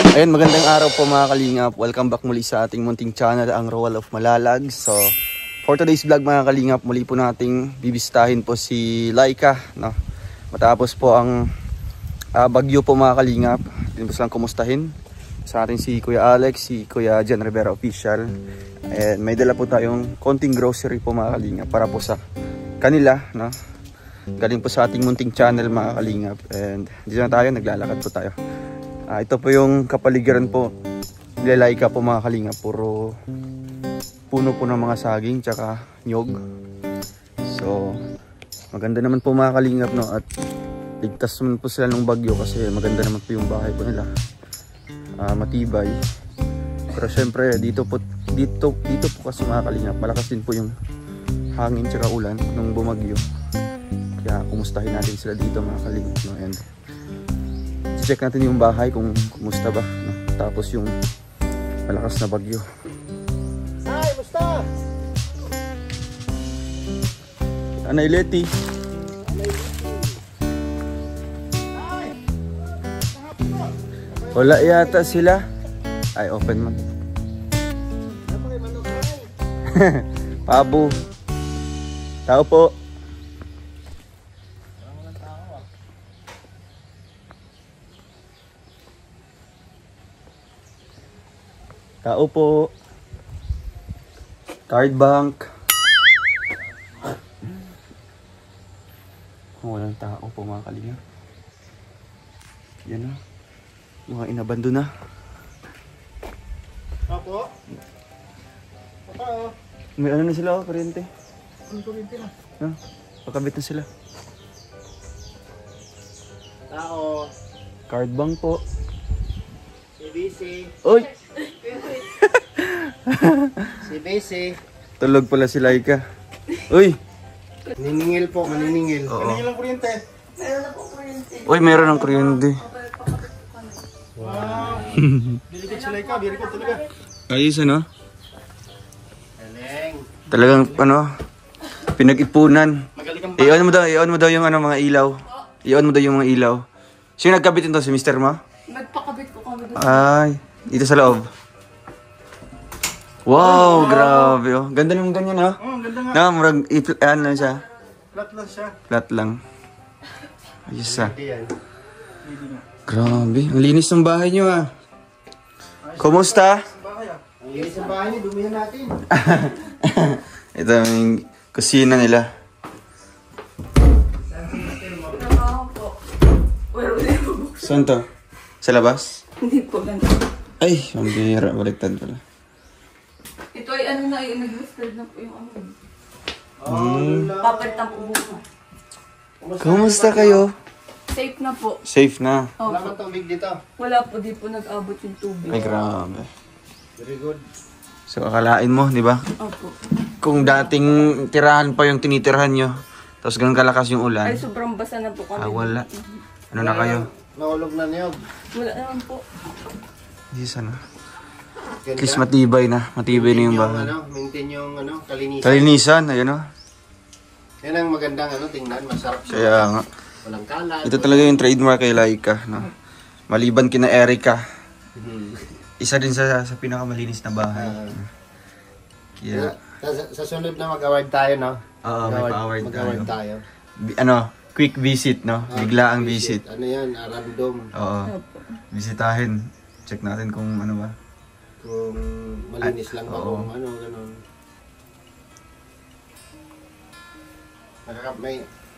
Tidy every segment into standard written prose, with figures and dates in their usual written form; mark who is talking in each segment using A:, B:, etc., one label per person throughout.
A: Ayun, magandang araw po mga kalingap. Welcome back muli sa ating munting channel, ang Roal of Malalag. So, for today's vlog mga kalingap, muli po nating bibistahin po si Laika, no? Matapos po ang bagyo po mga kalingap, din po silang kumustahin sa ating si Kuya Alex, si Kuya Jan Rivera Official. And may dala po tayong konting grocery po mga kalingap para po sa kanila, no? Galing po sa ating munting channel mga kalingap. And dito na tayo, naglalakad po tayo. Ito po yung kapaligiran po ni Laika po mga kalingap. Puro puno po ng mga saging tsaka nyog. So maganda naman po mga kalingap, no? At ligtas naman po sila ng bagyo kasi maganda naman po yung bahay po nila. Matibay. Pero syempre dito po kasi mga kalingap, malakas din po yung hangin tsaka ulan nung bumagyo. Kaya kumustahin natin sila dito mga kalingap, no? And check natin yung bahay kung kumusta ba, no? Tapos yung malakas na bagyo.
B: Ay, musta?
A: Anay Leti. Wala yata sila. Ay, open man. Pabo. Tao po. Tao po. Card bank. Walang tao po mga kalingap. Yan na. Mga inabando na.
B: Apo? Papa, oh.
A: May ano na sila, oh, kuryente.
B: Ang kuryente na.
A: Pakabit na sila.
B: Tao.
A: Card bank po.
B: Si BC.
A: Uy!
B: Si BC.
A: Tulog pala si Laika. Uy!
B: Maniningil po, maniningil.
A: Oo.
B: Maniningil ang kuryente.
A: Uy, meron ng kuryente.
B: Wow. Bilikot si Laika, bilikot talaga.
A: Ayos ano?
B: Galing.
A: Talagang ano, pinag-ipunan.
B: Magaling kang
A: I-on mo daw yung ano, mga ilaw. I-on mo daw yung mga ilaw. Sino nagkabit ito? Si Mr. Mo?
C: Nagpakabit ko kami doon.
A: Ay, dito sa loob. Wow, grabe oh. Ganda naman ganyan ha.
B: Oh, ang ganda nga.
A: Na, murag, ano siya?
B: Flat lang siya.
A: Flat lang. Ayos ah.
B: Hindi yan.
A: Grabe, ang linis ng bahay nyo ah. Kumusta?
B: Ang linis ng bahay niyo, dumihan natin.
A: Ito yung kusina nila.
C: Trabaho po. Pero hindi po.
A: Saan to? Sa labas?
C: Hindi po ganun.
A: Ay, ang bihira. Baliktad pala.
C: Ito ay ano na, nag-restored na po yung ano.
B: Oh,
C: Papalitan po bukas.
A: Kumusta kayo?
C: Safe na po.
A: Safe na.
B: wala
C: Opo.
B: man tubig dito.
C: Wala po, di po nag-abot yung tubig.
A: Ay, grabe.
B: Very good.
A: So, akalain mo, di ba?
C: Opo.
A: Kung dating tirahan pa yung tinitirahan nyo, tapos ganun kalakas yung
C: Ay,
A: ulan,
C: sobrang basa na po kami.
A: wala. Ano na kayo?
B: Naulog na niyog.
C: Wala naman po.
A: Yes, ano?
B: Ganda.
A: At least matibay na. Matibay na yung bahay.
B: Maintain yung kalinisan.
A: Kalinisan, ayun o.
B: Yan ang magandang tingnan, masarap siya.
A: Kaya nga.
B: Walang kalat.
A: Ito talaga yung trademark kay Laika. No? Maliban kina Erica. Isa din sa pinakamalinis na bahay. Kaya,
B: Sa sunod na mag-award tayo, no?
A: oo, may pa-award
B: Mag-award
A: tayo.
B: tayo.
A: Quick visit, no? Biglaang visit.
B: Ano yan? Random.
A: Oo.
C: Opo.
A: Bisitahin. Check natin kung ano ba.
B: Kung malinis lang ba
A: oo.
B: kung ano, ganun.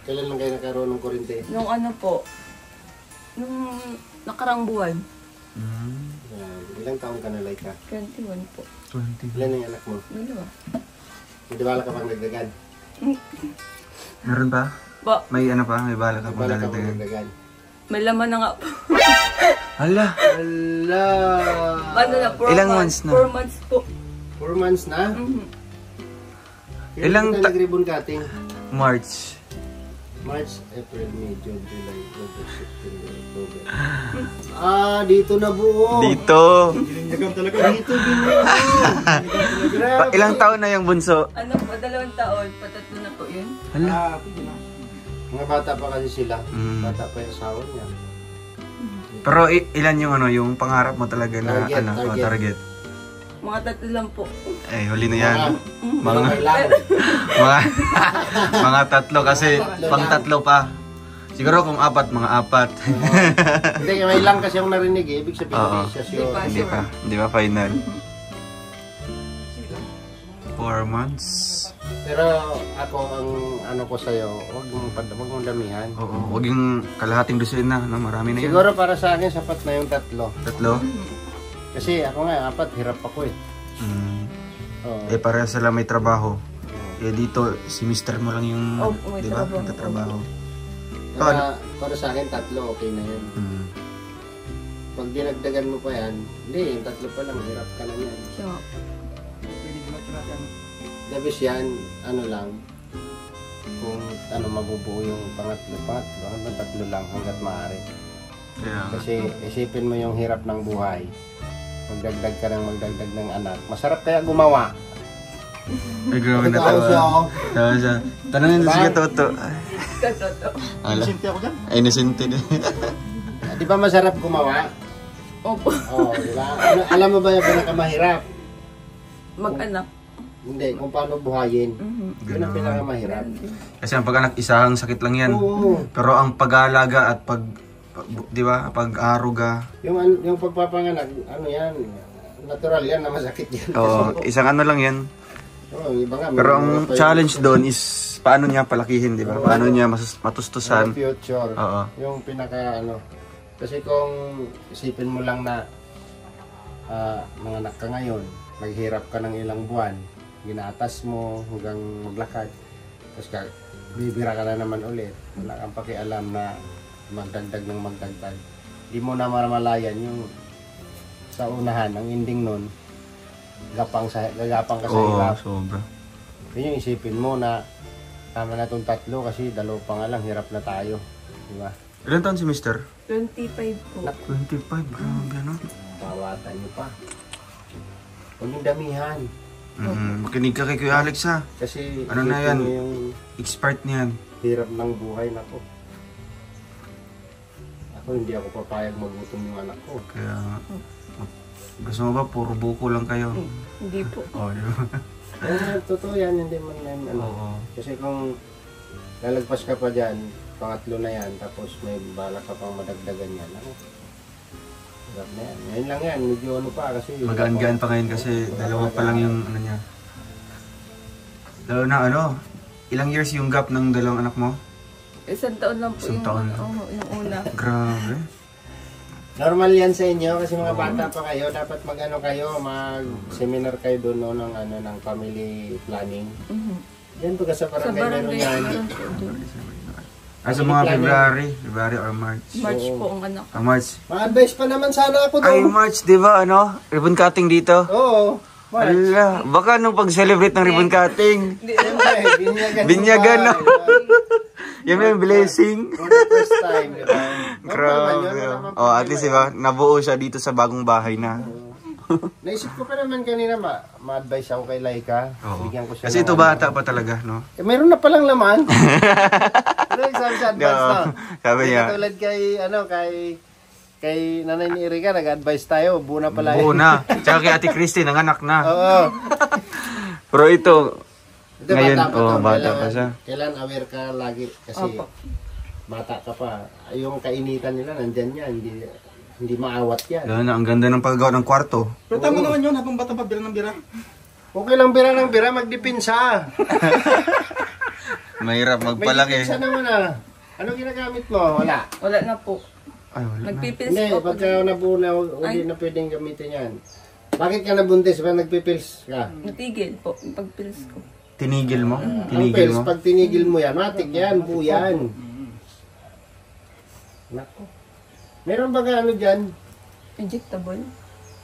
B: Kailan lang kayo nagkaroon ng kuryente?
C: Nung ano po, nung nakarang buwan,
B: Ilang taon ka na, Laika?
C: 21 po.
A: 20.
B: Ilan ang anak mo?
C: Dalawa.
B: Hindi ba ka pang nagdagan?
A: Meron pa?
C: Ba,
A: May ano pa? May bala ka
B: Hindi
A: pa
B: ba ka pang
A: lalagdagan?
B: nagdagan?
C: may laman na nga po.
A: Hala!
B: Ala!
C: Ano na, 4
A: Ilang
C: months.
A: months na?
C: 4 months po.
B: 4 months na?
C: Mhm.
B: Ilang ka nag-ribbon cutting?
A: March.
B: March, April, May, June, July, August, September, October. Dito na buo.
A: Dito!
B: Dito Grabe.
A: Ilang taon na yung bunso?
C: Ano po, 2 taon, patatlo na po yun.
A: Hala!
B: Mga bata pa kasi sila.
A: Mm.
B: Bata pa yung asawa niya.
A: Pero ilan yung ano, yung pangarap mo talaga na
B: Target,
A: ano,
B: target.
A: target?
C: Mga 3 lang po.
A: Eh, huli na yan. Mga,
B: Kailangan.
A: mga, mga 3 kasi pang 3 pa. Siguro kung 4, mga 4.
B: Hindi, may lang kasi yung narinig eh. Ibig sabihin,
A: Oo.
B: siya sure.
A: Hindi pa final. 4 months.
B: Pero ako, ang ano ko sa'yo, huwag mong damihan.
A: Oo, wag yung kalahating dosena, no? Marami na yan.
B: Siguro para sa akin, sapat na yung 3.
A: 3?
B: Kasi ako nga, 4, hirap ako eh. Oo.
A: Eh, pareha sila may trabaho. Eh, dito, si mister mo lang yung,
C: may
A: di ba,
C: trabaho.
A: nagtatrabaho.
B: Para sa akin, 3, okay na yan. Pag dinagdagan mo pa yan, hindi, yung 3 pa lang, hirap ka na yan.
C: Siya.
B: Dabis yan, ano lang, kung ano mabubuo yung pangatlo, hanggang 3 lang hanggat maaari.
A: Kaya,
B: Kasi isipin mo yung hirap ng buhay. Magdagdag ka ng magdagdag ng anak. Masarap kaya gumawa.
A: ay, grabe na
B: Totoo siya,
A: tawa.
B: oh.
A: Tawa siya. Tanongin mo
B: Diba?
A: siya, Toto.
C: Totoo.
A: Ala.
B: ako dyan.
A: Ay, nasinti din.
B: Di ba masarap gumawa?
C: Opo.
B: Oo, di ba? Alam mo ba yung pinakamahirap?
C: Mag-anak.
B: Hindi, kung paano buhayin. Yun ang
A: Ganon.
B: pinakamahirap.
A: Kasi ang pag-anak, isang sakit lang yan.
B: Oo.
A: Pero ang pag-aalaga at di ba, pag-aruga.
B: Yung pagpapanganak, ano yan, natural yan na masakit yan.
A: Oo, isang ano lang yan.
B: Oo, iba nga.
A: Pero ang challenge doon is paano niya palakihin, di ba? Paano niya matustusan.
B: Yung future.
A: Oo.
B: Yung pinaka ano. Kasi kung isipin mo lang na manganak ka ngayon, maghirap ka ng ilang buwan, ginaatas mo hanggang maglakad, tapos bibira ka na naman ulit. Wala kang pakialam na magdagdag ng magdagdag. Di mo na mamalayan yung sa unahan, ang ending nun, gagapang ka sa
A: Oo,
B: hirap.
A: sobra.
B: Yun yung isipin mo na tama na itong 3 kasi 2 pa nga lang, hirap na tayo. Di ba?
A: Ilan taon si mister?
C: 25 po.
A: 25, grabe ano?
B: Bawatan nyo pa. Huwag yung damihan.
A: Makinig ka kay Kuya Alex ha.
B: Kasi
A: Ano na
B: isipin
A: yan?
B: mo yung
A: Expert niyan.
B: hirap ng buhay na ko. Ako hindi ako papayag magutom yung anak ko.
A: Kaya, gusto mo ba puro buko lang kayo?
C: Hindi po.
A: Oo, di ba?
B: Totoo yan, hindi man yan. Ano.
A: Oo.
B: Kasi kung lalagpas ka pa dyan, pangatlo na yan, tapos may balak ka pang madagdagan yan. Ano? Hirap na yan. Ngayon lang yan, medyo ano pa kasi...
A: Magaan-gaan pa ngayon kasi dalawa pa lang yung ano niya. Lalo na ano, ilang years yung gap ng dalawang anak mo?
C: 1 taon lang po
A: Isang taon lang.
C: Oo, yung una.
A: Grabe.
B: Normal yan sa inyo kasi mga bata pa kayo, dapat mag-ano kayo, mag-seminar kayo doon no, ng ano ng family planning. Yan to ka sa
C: Sa
B: barangay meron
C: barangay,
B: yan.
C: meron po doon.
A: Sa mga February or March.
C: March po ang anak.
A: March.
B: Ma-advise pa naman sana ako
A: Ay,
B: doon.
A: March, di ba ano? Ribbon cutting dito?
B: Oo. March.
A: Ala, baka nung pag-celebrate ng ribbon cutting.
B: Siyempre, binyagan.
A: Binyagan, no?
B: mo pa, di ba?
A: Yan yung blessing.
B: For the first time, di ba?
A: Grabe. Oh, at least diba, nabuo siya dito sa bagong bahay na.
B: Naisip ko pa naman kanina ma-advise ako kay Laika.
A: Oo.
B: Bigyan ko siya
A: Kasi
B: ng
A: ito
B: ano.
A: bata pa talaga, no?
B: Eh, mayroon na palang laman. Ano yung sabi sa advice
A: No,
B: na?
A: sabi niya.
B: Katulad kay Nanay ni Erika, nag-advise tayo. Buo na pala.
A: Buo na. Tsaka kay Ate Christy, nanganak na.
B: Oo.
A: Pero ito,
B: Ito,
A: ngayon,
B: bata pa to.
A: bata pa siya.
B: Kailan aware ka lagi kasi
C: Opo.
B: bata ka pa. Yung kainitan nila, nandyan yan. Hindi maawat yan.
A: Lalo na, ang ganda ng paggawa ng kwarto.
D: Pero tama naman yun, habang bata pa, bira ng bira.
B: Okay lang bira ng bira, magdipinsa.
A: Mahirap
B: May
A: magpalaki.
B: dipinsa naman ah. Ano ginagamit mo? Wala.
C: Wala na po.
A: Ay, wala na.
C: Nagpipils
B: Hindi,
C: po ako.
B: pagka nabuo na, hindi na pwedeng gamitin yan. Bakit ka nabuntis? Ba nagpipils ka?
C: Natigil po. Yung pagpils ko.
A: Tinigil mo?
B: Ang
A: Tinigil
B: pils,
A: mo?
B: pag tinigil mo yan, matik yan, buo yan. Nako. Meron ba ka ano dyan?
C: Injectable.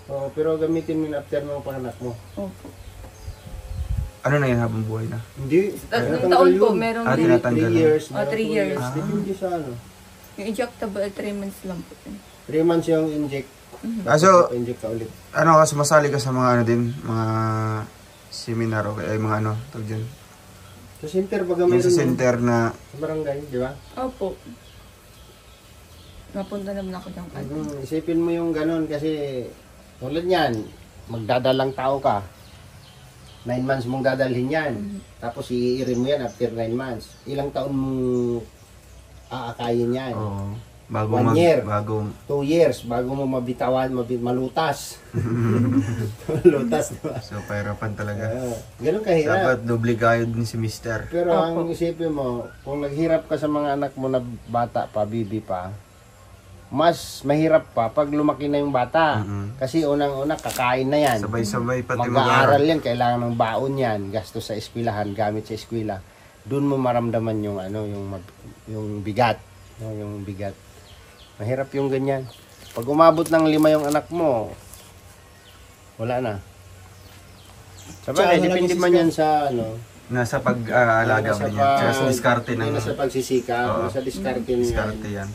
B: Oh, pero gamitin mo na after ng panganak mo.
C: Opo.
A: Ano na yan habang buhay na?
B: Hindi.
C: Tatlong taon po, meron
A: Ah,
C: din.
A: tinatanggal
B: 3
A: na.
B: years.
C: Oh, 3 years.
B: Depende sa ano.
C: Yung injectable, 3 months lang po.
B: 3 months yung inject.
A: Ah, so,
B: Inject ka ulit.
A: ano ka, sumasali ka sa mga ano din, mga seminar o kaya mga ano, tawag dyan.
B: Sa center, baga
A: Yung
B: meron
A: sa
B: yun.
A: center na,
B: Sa barangay, di ba?
C: Opo. Napunta naman ako dyan.
B: Isipin mo yung ganun kasi tulad yan, magdadalang tao ka. 9 months mong dadalhin yan. Tapos iirin mo yan after 9 months. Ilang taon mong aakayin yan?
A: Oo. Bago
B: 1 year.
A: Bago
B: 2 years. Bago mo mabitawan, malutas. Malutas, diba?
A: So, pahirapan talaga.
B: Ganun kahirap.
A: Dapat doble kayod din si mister.
B: Pero ang isipin mo, kung naghirap ka sa mga anak mo na bata pa, bibi pa, mas mahirap pa pag lumaki na yung bata. Kasi unang-una, kakain na yan.
A: Sabay-sabay pati
B: Mag-aaral yan, kailangan ng baon yan, gastos sa eskwelahan, gamit sa eskwela. Doon mo maramdaman yung yung bigat, no, yung bigat. Mahirap yung ganyan. Pag umabot ng 5 yung anak mo, wala na. Sabagay, depende man yan sa
A: Nasa pag-aalaga mo yan. Kaya sa diskarte ng...
B: Nasa pagsisikap, nasa diskarte niyan.
A: Diskarte yan.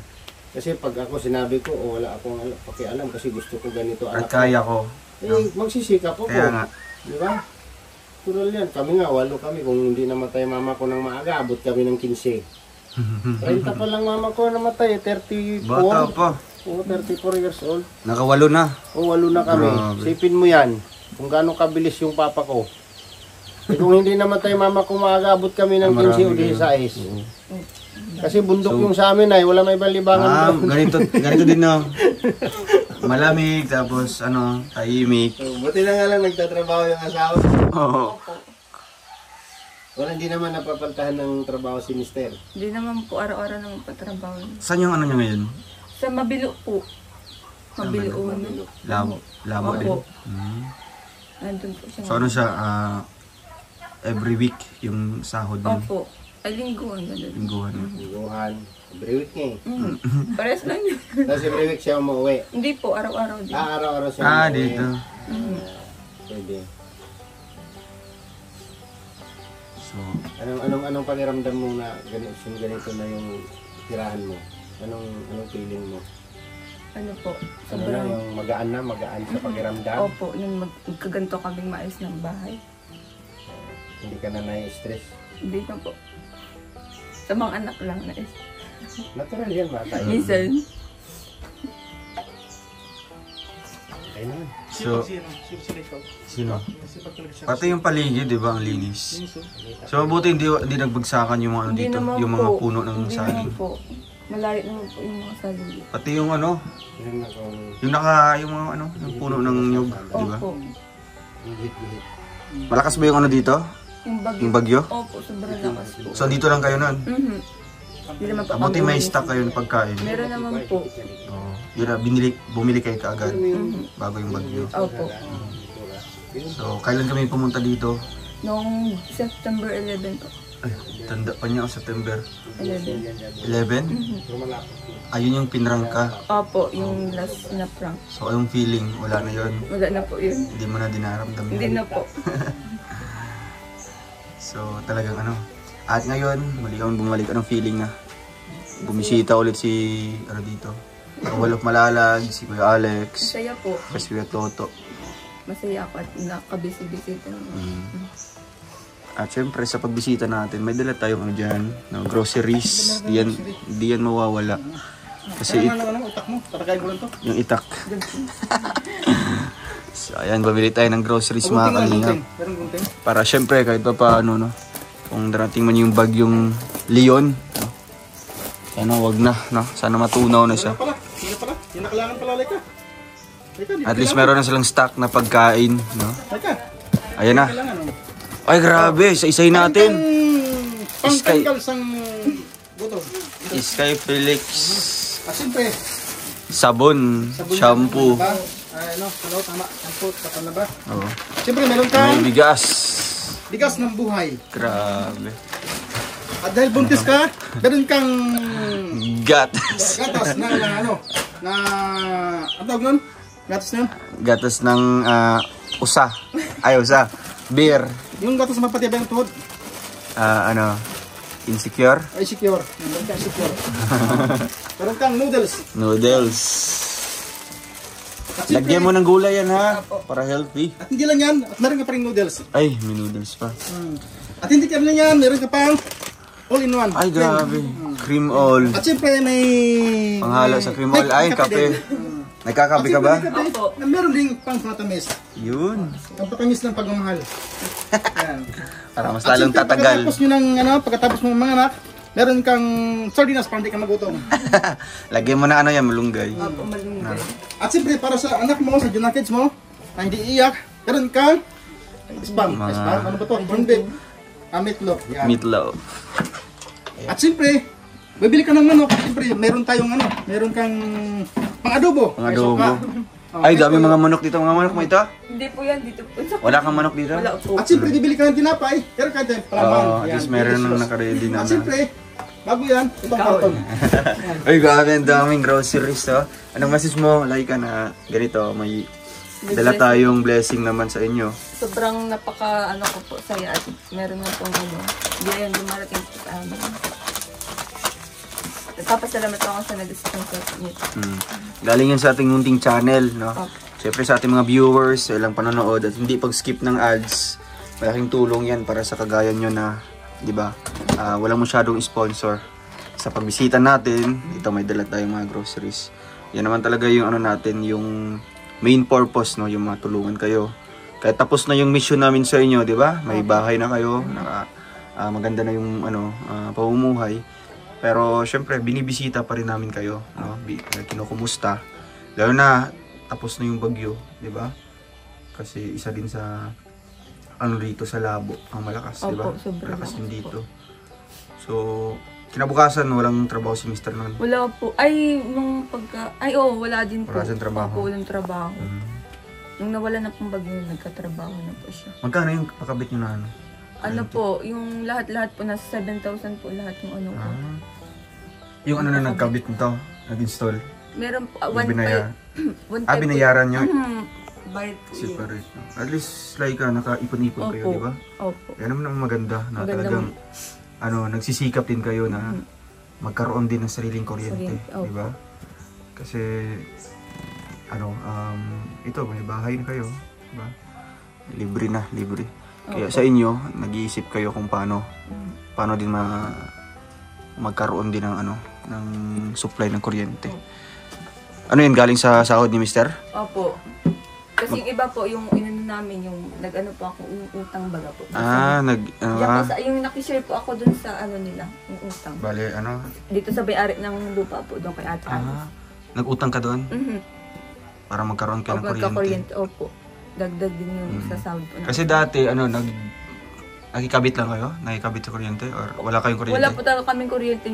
B: Kasi pag ako sinabi ko, wala akong pakialam kasi gusto ko ganito
A: At
B: anak
A: kaya ko.
B: magsisikap ako.
A: Kaya nga.
B: Di ba? Tural yan. Kami nga, 8 kami. Kung hindi namatay mama ko ng maaga, abot kami ng 15. 30 pa lang mama ko namatay, 34.
A: Bata pa.
B: Oo, 34 years old.
A: Nakawalo na.
B: Oo, 8 na kami.
A: Grabe.
B: Sipin mo yan, kung gaano kabilis yung papa ko. Eh, kung hindi namatay mama ko maaga, abot kami ng 15 o 16. Kasi bundok yung sa amin ay wala may ibang libangan doon.
A: Ganito din no. Malamig, tapos tahimik.
B: Buti na nga lang nagtatrabaho yung asawa.
A: Oo.
B: Wala, hindi naman napapantahan ng trabaho si mister.
C: Hindi naman po araw-araw naman patrabaho.
A: Saan yung niya ngayon?
C: Sa Mabilo po. Mabilo.
A: Labo din.
C: Opo. Nandun po siya.
A: So siya, every week yung sahod niya?
C: Opo. Ay, lingguhan.
A: Lingguhan.
B: Lingguhan. Every week niya eh.
C: Pares lang yun.
B: Tapos every week siya umuwi.
C: Hindi po, araw-araw din.
B: Araw-araw siya umuwi.
A: Dito.
B: Pwede.
A: So,
B: Anong pakiramdam mo na ganito na yung tirahan mo? Anong feeling mo?
C: Ano po?
B: Ano na yung magaan sa pakiramdam?
C: Opo, nung magkaganto kaming maayos ng bahay.
B: Hindi ka na nai-stress?
C: Hindi na po. Sa mga anak lang na
B: Natural yan, bata.
C: Minsan.
B: Ay naman.
A: So, sino? Pati yung paligid, di ba, ang linis. So, mabuti hindi nagbagsakan yung mga
C: Hindi
A: dito,
C: naman
A: yung mga
C: po.
A: puno ng
C: Hindi
A: saging.
C: naman po. Malayo naman po yung mga saging.
A: Pati yung yung yung puno ng nyug, di ba?
C: Opo.
B: Hihit-hihit.
A: Malakas ba yung dito?
C: Yung bagyo?
A: Yung bagyo?
C: Opo, sobrang lakas po.
A: So, dito lang kayo nun?
C: Hindi naman po.
A: Mabuti may stock kayo ng pagkain.
C: Meron naman po.
A: Oh, yun na, bumili kayo kaagad bago yung bagyo.
C: Opo.
A: So, kailan kami pumunta dito?
C: Noong September 11 po.
A: Ay, tanda pa niya, September
C: 11.
A: 11? Ayun yung pinrangka.
C: Opo, yung last na prank.
A: So, yung feeling, wala na yun.
C: Wala na po yun.
A: Hindi mo na dinaramdam yun.
C: Hindi na po.
A: So, talagang At ngayon, muli kang bumalik. Anong feeling na? Bumisita ulit si, dito. Wall of Malalag, si Kuya Alex.
C: Masaya po.
A: Si Kuya Toto.
C: Masaya ako at nakabisi-bisita.
A: At syempre, sa pagbisita natin, may dala tayong dyan. Groceries. Di yan mawawala. Kasi
D: utak mo, tatagayin ko lang to.
A: yung itak. So, ayan, babili tayo ng groceries mga kalingap. Para syempre, kahit pa paano, kung darating man yung bagyong Leon, sana wag na, sana matunaw na siya.
D: Hindi pala, yung nakalangan pala, Laika.
A: At least meron na silang stock na pagkain,
D: Laika,
A: Ayan na. Ay, grabe, isa-isay natin.
D: pang-tanggal sang buto.
A: Sky Felix.
D: At siyempre,
A: Sabon, shampoo.
D: ba? Tama, shampoo, tapan na ba?
A: Oh.
D: Siyempre, meron kang
A: May bigas.
D: bigas ng buhay.
A: Grabe.
D: At dahil buntis ka, meron kang
A: Gatas.
D: gatas na ang tawag nun? Gatas na yun?
A: Gatas ng usa. Ay, usa. Beer.
D: Yung gatas na mapatibay ng tuhod.
A: Insecure.
D: Ay, secure. Meron kang secure. Meron kang noodles.
A: Noodles.
D: At siyempre,
A: Lagyan mo ng gulay yan ha. Para healthy.
D: at hindi lang yan, at meron ka pa rin noodles.
A: Ay, may noodles pa.
D: At hindi ka lang yan, meron ka pang all-in-one.
A: Ay, grabe. Cream. cream oil.
D: At siyempre may...
A: Panghalo sa cream oil. Ay, kape. Nagkakape ka ba?
C: Opo.
D: Meron ding pang patamis.
A: Yun.
D: Ang patamis ng pagmamahal. Yan.
A: Para mas
D: At
A: lalong
D: siyempre,
A: tatagal.
D: pagkatapos nyo ng, pagkatapos mo mga anak, meron kang sardinas para hindi ka magutom.
A: Lagyan mo na ano yan, malunggay.
C: Opo, malunggay.
D: At siyempre, para sa anak mo, sa junior kids mo, na hindi iiyak, meron kang spam. Spam, ano ba ito? Corned beef. Meatloaf. Yan.
A: Meatloaf.
D: At siyempre, bibili ka ng manok. Siyempre, meron tayong meron kang pang-adobo.
A: Pang-adobo.
D: May suka.
A: Ay, dami mga manok dito. Mga manok mo ito?
C: Hindi po yan dito po.
A: Wala kang manok dito?
C: Wala po.
D: At siyempre, bibili ka ng tinapay. Pero kahit yung palaman.
A: Oo, at least meron nang nakaready na.
D: At siyempre, bago yan, itong karton.
A: Ay, grabe, ang daming groceries, oh. Anong message mo, Laika, na ganito, may dala tayong blessing naman sa inyo.
C: Sobrang napaka ko po saya at meron na pong diyan dumarating po sa amin. Nagpapasalamat ako sa nag-sponsor nito.
A: Galing yan sa ating munting channel, no?
C: Okay.
A: Siyempre sa ating mga viewers, ilang panonood at hindi pag-skip ng ads, malaking tulong yan para sa kagaya nyo na, di ba, walang masyadong sponsor. Sa pagbisita natin, ito may dala tayong mga groceries. Yan naman talaga yung natin, yung main purpose, no? Yung matulungan kayo. Kahit tapos na yung mission namin sa inyo, di ba? May bahay na kayo, maganda na yung pamumuhay. Pero syempre, binibisita pa rin namin kayo, no? Kinukumusta. Lalo na tapos na yung bagyo, 'di ba? Kasi isa din sa dito sa Labo, ang malakas, 'di ba? Malakas din dito. So, kinabukasan walang trabaho si Mr. Nun.
C: Wala po. Ay, nung wala din po.
A: Wala siyang trabaho.
C: Opo, walang trabaho. Nung nawala na pong bagyo, nagkatrabaho na po siya.
A: Magkano yung pakabit niyo na ano?
C: Ano po, yung lahat-lahat po, nasa 7,000 po lahat yung ko.
A: Yung na nagkabit nito, nag-install.
C: Meron po,
A: binayaran nyo?
C: Bayad po yun.
A: Separate. No? At least, like, nakaipon-ipon kayo, di ba?
C: Opo.
A: Yan naman ang maganda na talagang nagsisikap din kayo na magkaroon din ng sariling kuryente, di ba? Kasi ito may bahay na kayo, di ba? Libre na, libre. Kaya sa inyo, nag-iisip kayo kung paano din magkaroon din ng ng supply ng kuryente. Ano yun, galing sa sahod ni Mister?
C: Opo. Kasi yung iba po, yung namin, yung po ako, yung utang baga po. Yung nakishare po ako dun sa nila, yung utang.
A: Bale,
C: Dito sa may-ari ng lupa po, doon kay Ate Alice.
A: Nag-utang ka doon? Para magkaroon ka ng kuryente?
C: Magka-kuryente, opo. Dagdag din yung sa sahod po.
A: Kasi dati, nakikabit lang kayo? Nakikabit sa kuryente? Or wala kayong kuryente?
C: Wala po talaga kaming kuryente.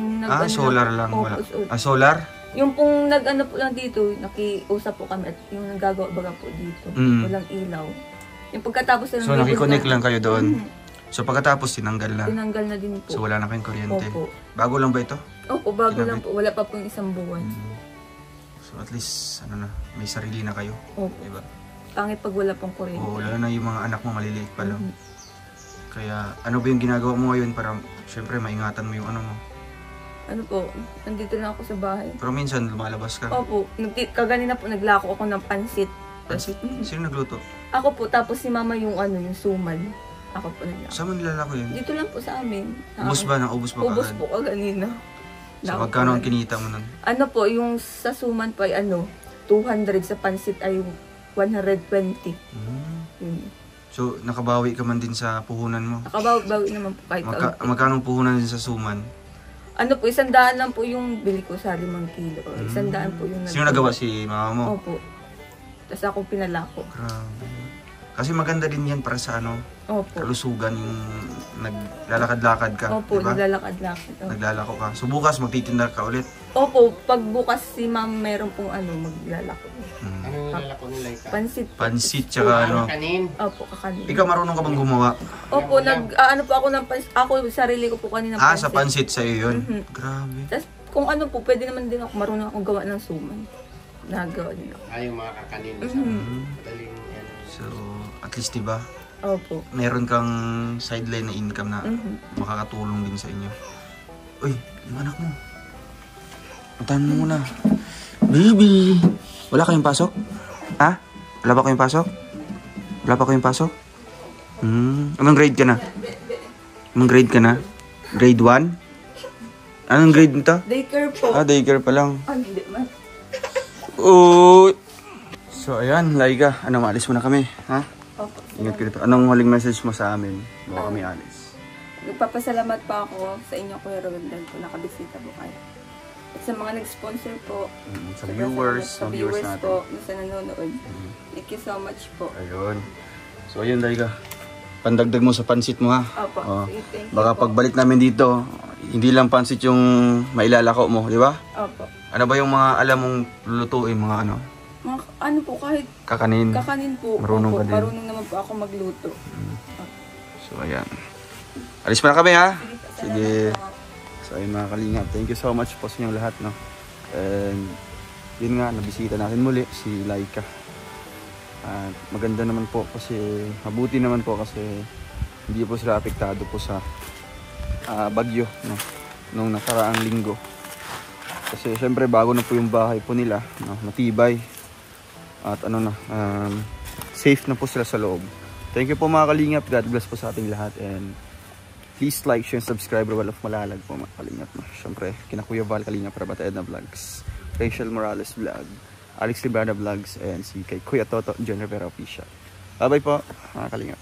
A: Solar lang.
C: Opo,
A: wala. Solar?
C: Yung pong po lang dito, nakiusap po kami at yung nagagawa baga po dito. Walang ilaw. Yung pagkatapos na
A: so, nakikonnect lang kayo doon? So, pagkatapos, tinanggal na?
C: Tinanggal na din po.
A: So, wala na kayong kuryente?
C: Opo.
A: Bago lang ba ito?
C: Opo, bago lang po. Wala pa po yung isang buwan.
A: So, at least, may sarili na kayo.
C: Opo.
A: Diba?
C: Pangit pag wala pong kuryente.
A: Oo, lalo na yung mga anak mo maliliit pa lang. Kaya, ano ba yung ginagawa mo ngayon para, syempre, maingatan mo yung mo?
C: Ano po, nandito na ako sa bahay.
A: Pero minsan, lumalabas ka?
C: Opo, kaganina po naglako ako ng pansit.
A: Sino nagluto?
C: Ako po, tapos si mama yung yung sumal. Ako po naglako.
A: Saan mo nilalako yun?
C: Dito lang po sa amin.
A: Ubus ba? Ubus ba
C: Ubus po kaganina.
A: So, magkano ang kinita mo nun?
C: Ano po, yung sa suman po ay 200, sa pansit ay 120.
A: So, nakabawi ka man din sa puhunan mo?
C: Nakabawi naman po kahit
A: magkano puhunan din sa suman?
C: Ano po, 100 lang po yung bili ko sa 5 kilo. 100 po yung
A: sino nagawa, si mama mo?
C: Opo. Tapos ako pinalako.
A: Grabe. Kasi maganda din yan para sa
C: Opo.
A: kalusugan yung naglalakad-lakad ka.
C: Opo,
A: diba?
C: naglalakad-lakad.
A: Naglalako ka. So bukas magtitinda ka ulit?
C: Opo, pag bukas si ma'am meron pong maglalako.
B: Ano yung lalako nila?
C: Pansit.
A: Pansit tsaka
B: Kanin?
C: Opo, kakanin.
A: Ikaw marunong ka bang gumawa?
C: Opo, po ako ng pansit. Ako, sarili ko po kanina pansit.
A: Sa pansit sa'yo yun? Grabe.
C: Tapos kung po, pwede naman din ako, marunong akong gawa ng suman. Nagawa din ako.
B: Yung mga kakanin sa madaling
A: So, at least diba,
C: opo,
A: meron kang sideline na income na makakatulong din sa inyo. Uy, yung anak mo. Puntahan mo muna. Baby! Wala kayong pasok? Ha? Wala ba kayong pasok? Wala pa kayong pasok? Anong grade ka na? Anong grade ka na? Grade 1? Anong grade nito?
C: Daycare po.
A: Daycare pa lang.
C: Hindi man.
A: So ayan, Laika, maalis muna kami, ha?
C: Opo.
A: Ingat ka dito. Anong huling message mo sa amin bago kami alis?
C: Nagpapasalamat pa ako sa inyo, Kuya Rowendel, po nakabisita po kayo. At sa mga nag-sponsor po.
A: Sa viewers,
C: sa viewers natin. Po, na sa nanonood. Thank you so much po.
A: Ayun. So ayun, Laika. Pandagdag mo sa pansit mo, ha?
C: Opo. Sige, thank you
A: Baka
C: po.
A: pagbalik namin dito, hindi lang pansit yung mailalako mo, di ba?
C: Opo.
A: Ano ba yung mga alam mong lulutuin, mga ano?
C: Mga, ano po, kahit
A: Kakanin.
C: kakanin po.
A: Marunong
C: Opo,
A: ka din.
C: marunong naman po ako magluto.
A: So ayan. Alis pa na kami, ha?
C: Sige.
A: Sige.
C: Salamat po.
A: So ayun mga kalingap, thank you so much po sa inyong lahat, no? And yun nga, nabisita natin muli si Laika. At maganda naman po kasi, mabuti naman po kasi hindi po sila apektado po sa bagyo, no? Nung nakaraang linggo. Kasi syempre bago na po yung bahay po nila, no? Matibay. At safe na po sila sa loob. Thank you po mga kalingap, God bless po sa ating lahat, and please like, share, and subscribe. Roel of Malalag po mga kalingap. Siyempre, kina Kuya Val Kalingap, Rabata Edna Vlogs, Rachel Morales Vlog, Alex Librana Vlogs, and si kay Kuya Toto, John Rivera Official. Bye bye po mga kalingap.